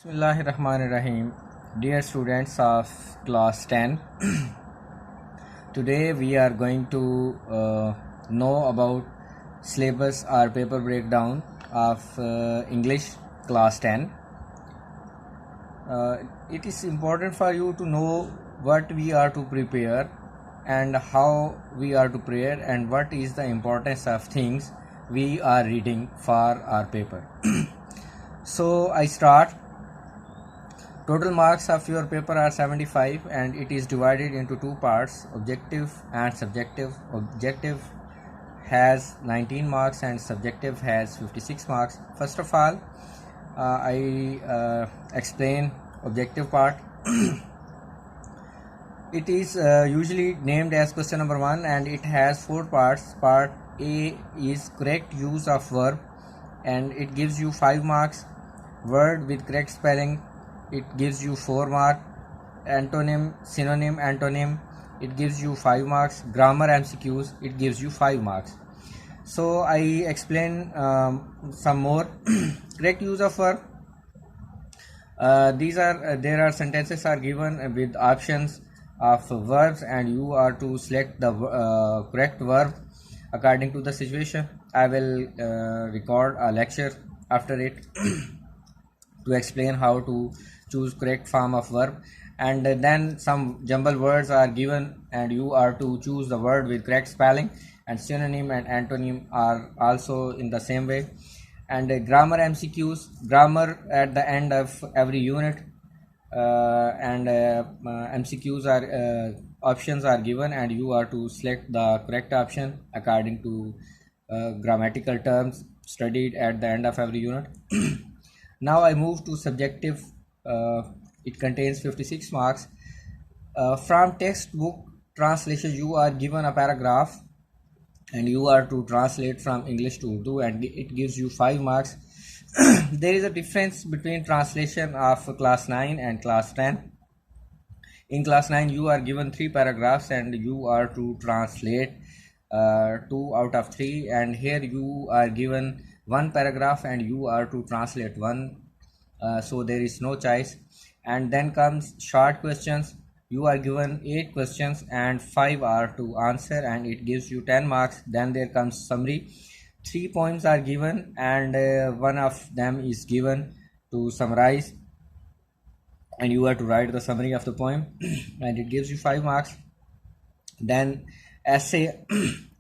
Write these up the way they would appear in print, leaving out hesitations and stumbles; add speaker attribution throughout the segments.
Speaker 1: Bismillahirrahmanirrahim. Dear students of class 10, today we are going to know about syllabus or paper breakdown of English class 10. It is important for you to know what we are to prepare and how we are to prepare and what is the importance of things we are reading for our paper. So I start. Total marks of your paper are 75 and it is divided into two parts, objective and subjective. Objective has 19 marks and subjective has 56 marks. First of all, I explain objective part. It is usually named as question number 1 and it has 4 parts. Part A is correct use of verb and it gives you 5 marks. Word with correct spelling, it gives you 4 marks. Antonym, synonym, antonym, it gives you 5 marks. Grammar MCQs, it gives you 5 marks. So I explain some more. Correct use of verb. There are sentences are given with options of verbs and you are to select the correct verb according to the situation. I will record a lecture after it to explain how to choose correct form of verb, and then some jumble words are given and you are to choose the word with correct spelling, and synonym and antonym are also in the same way. And grammar MCQs, grammar at the end of every unit, and MCQs are options are given and you are to select the correct option according to grammatical terms studied at the end of every unit. Now I move to subjective. It contains 56 marks. From textbook translation, you are given a paragraph and you are to translate from English to Urdu and it gives you 5 marks. There is a difference between translation of class 9 and class 10. In class 9 you are given 3 paragraphs and you are to translate 2 out of 3, and here you are given 1 paragraph and you are to translate 1, so there is no choice. And then comes short questions. You are given 8 questions and 5 are to answer and it gives you 10 marks. Then there comes summary. 3 poems are given and 1 of them is given to summarize and you are to write the summary of the poem and it gives you 5 marks. Then essay.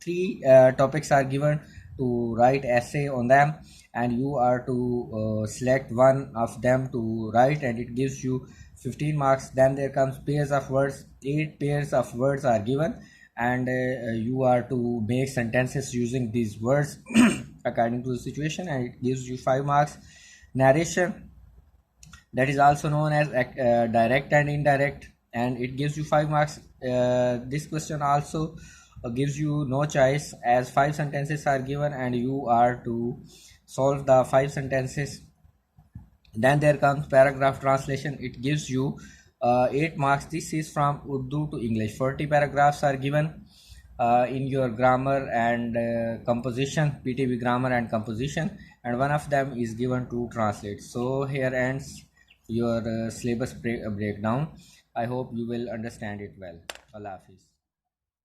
Speaker 1: 3 topics are given to write essay on them and you are to select 1 of them to write and it gives you 15 marks. Then there comes pairs of words. 8 pairs of words are given and you are to make sentences using these words according to the situation and it gives you 5 marks. Narration, that is also known as direct and indirect, and it gives you 5 marks. This question also gives you no choice as 5 sentences are given and you are to solve the 5 sentences. Then there comes paragraph translation. It gives you 8 marks. This is from Urdu to English. 40 paragraphs are given in your grammar and composition, PTB grammar and composition, and 1 of them is given to translate. So here ends your syllabus breakdown. I hope you will understand it well. Allah Hafiz.